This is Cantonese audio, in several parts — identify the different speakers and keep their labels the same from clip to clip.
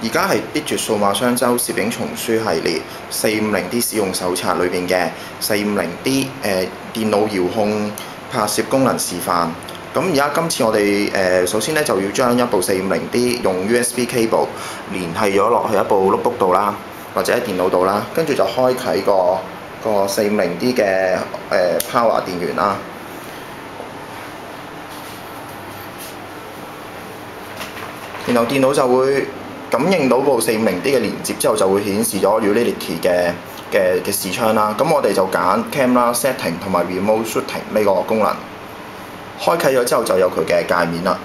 Speaker 1: 而家係必絕數碼雙周攝影叢書系列450D 使用手冊裏邊嘅450D 電腦遙控拍攝功能示範。咁而家今次我哋首先咧就要將一部450D 用 USB cable 連繫咗落去一部 notebook 度啦，或者喺電腦度啦，跟住就開啟個450D 嘅power 電源啦。然後電腦就會感應到部450D 嘅連接之後，就會顯示咗 Utility 嘅視窗啦。咁我哋就揀 Camera Setting 同埋 Remote Shooting 呢個功能。開啟咗之後就有佢嘅界面啦。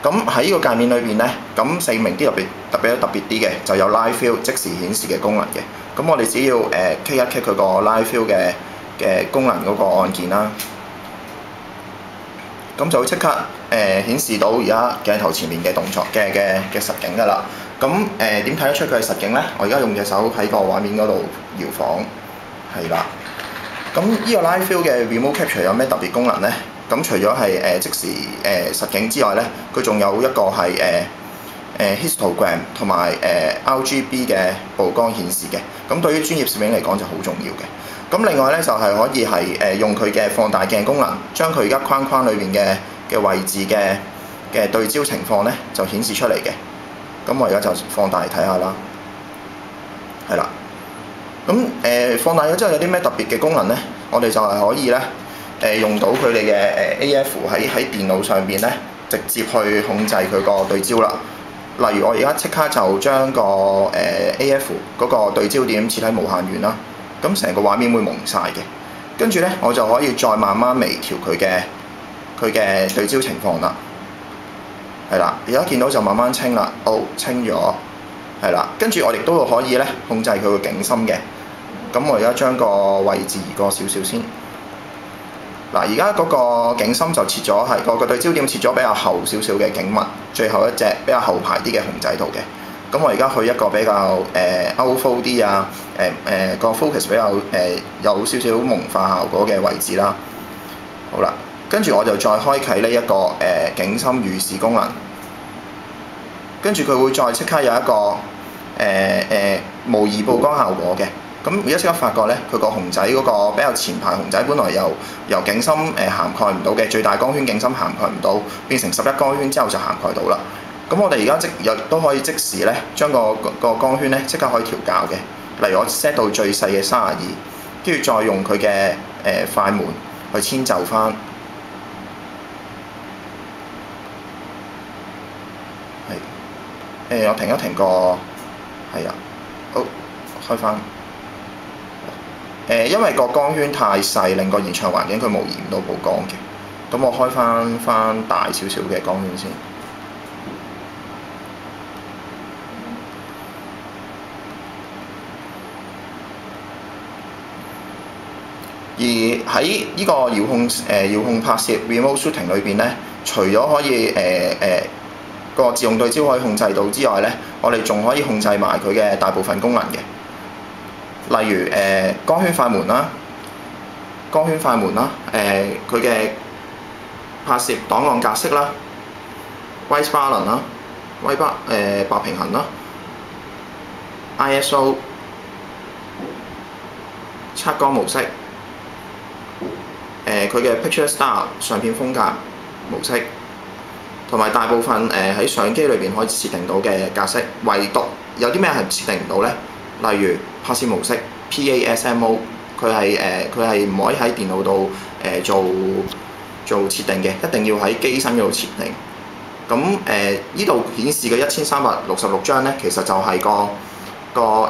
Speaker 1: 咁喺呢個界面裏邊咧，咁450D 特別啲嘅就有 Live View 即時顯示嘅功能嘅。咁我哋只要click 一 click 佢個 Live View 嘅功能嗰個按鍵啦，咁就會即刻顯示到而家鏡頭前面嘅動作嘅實景㗎啦。咁點睇得出佢係實景咧？我而家用隻手喺個畫面嗰度搖晃，係啦。咁呢個 Live View 嘅 Remote Capture 有咩特別功能咧？咁除咗係即時實景之外咧，佢仲有一個係histogram 同埋RGB 嘅曝光顯示嘅。咁對於專業攝影嚟講就好重要嘅。咁另外咧就係可以係用佢嘅放大鏡功能，將佢而家框框裏邊嘅位置嘅對焦情況咧就顯示出嚟嘅。咁我而家就放大睇下啦，係啦。咁放大咗之後有啲咩特別嘅功能咧？我哋就係可以咧用到佢哋嘅AF 喺電腦上邊咧，直接去控制佢個對焦啦。例如我而家即刻就將個AF 嗰個對焦點設喺無限遠啦，咁成個畫面會蒙晒嘅。跟住咧，我就可以再慢慢微調佢嘅對焦情況啦。係啦，而家見到就慢慢清啦，清咗，係啦。跟住我哋都可以咧控制佢個景深嘅。咁我而家將個位置移過少少先。嗱，而家嗰個景深就切咗係個對焦點切咗比較後少少嘅景物，最後一隻比較後排啲嘅熊仔度嘅。咁我而家去一個比較outflow 啲啊，個 focus 比較有少少蒙化效果嘅位置啦。好啦，跟住我就再開啟呢一個景深預示功能，跟住佢會再即刻有一個模擬曝光效果嘅。咁而家即刻發覺咧，佢個熊仔嗰個比較前排熊仔，本來由景深涵蓋唔到嘅最大光圈景深涵蓋唔到，變成11光圈之後就涵蓋到啦。咁我哋而家亦都可以即時咧將個光圈咧即刻可以調校嘅。例如我 set 到最細嘅32，跟住再用佢嘅快門去遷就翻。係我停一停個係啊，好開翻。因為個光圈太細，令個現場環境佢模擬唔到曝光嘅。咁我開翻大少少嘅光圈先。而喺呢個遙控拍攝 Remote Shooting 裏邊咧，除咗可以個自動對焦可以控制到之外咧，我哋仲可以控制埋佢嘅大部分功能嘅。例如光圈快門啦，佢嘅拍攝檔案格式啦 ，White Balance 啦白平衡啦 ，ISO 測光模式，佢嘅 Picture Style 相片風格模式，同埋大部分喺相機裏邊可以設定到嘅格式，唯獨有啲咩係設定唔到咧？例如拍攝模式 PASMO， 佢係唔可以喺電腦度做設定嘅，一定要喺機身嗰度設定。咁呢度顯示嘅1366張咧，其實就係個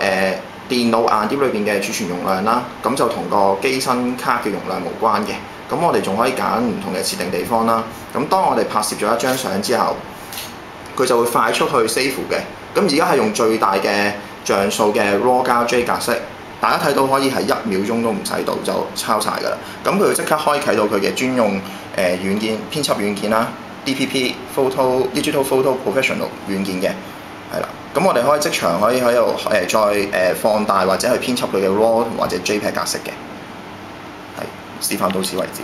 Speaker 1: 電腦硬碟裏邊嘅儲存容量啦。咁就同個機身卡嘅容量無關嘅。咁我哋仲可以揀唔同嘅設定地方啦。咁當我哋拍攝咗一張相之後，佢就會快速去 save 嘅。咁而家係用最大嘅像素嘅 RAW 加 J 格式，大家睇到可以係1秒鐘都唔使到就抄晒㗎啦。咁佢會即刻開啟到佢嘅專用軟件編輯軟件啦 ，DPP Digital Photo Professional 軟件嘅，係啦。咁我哋可以即場可以喺度再放大或者去編輯佢嘅 RAW 或者 JPEG 格式嘅，係示範到此為止。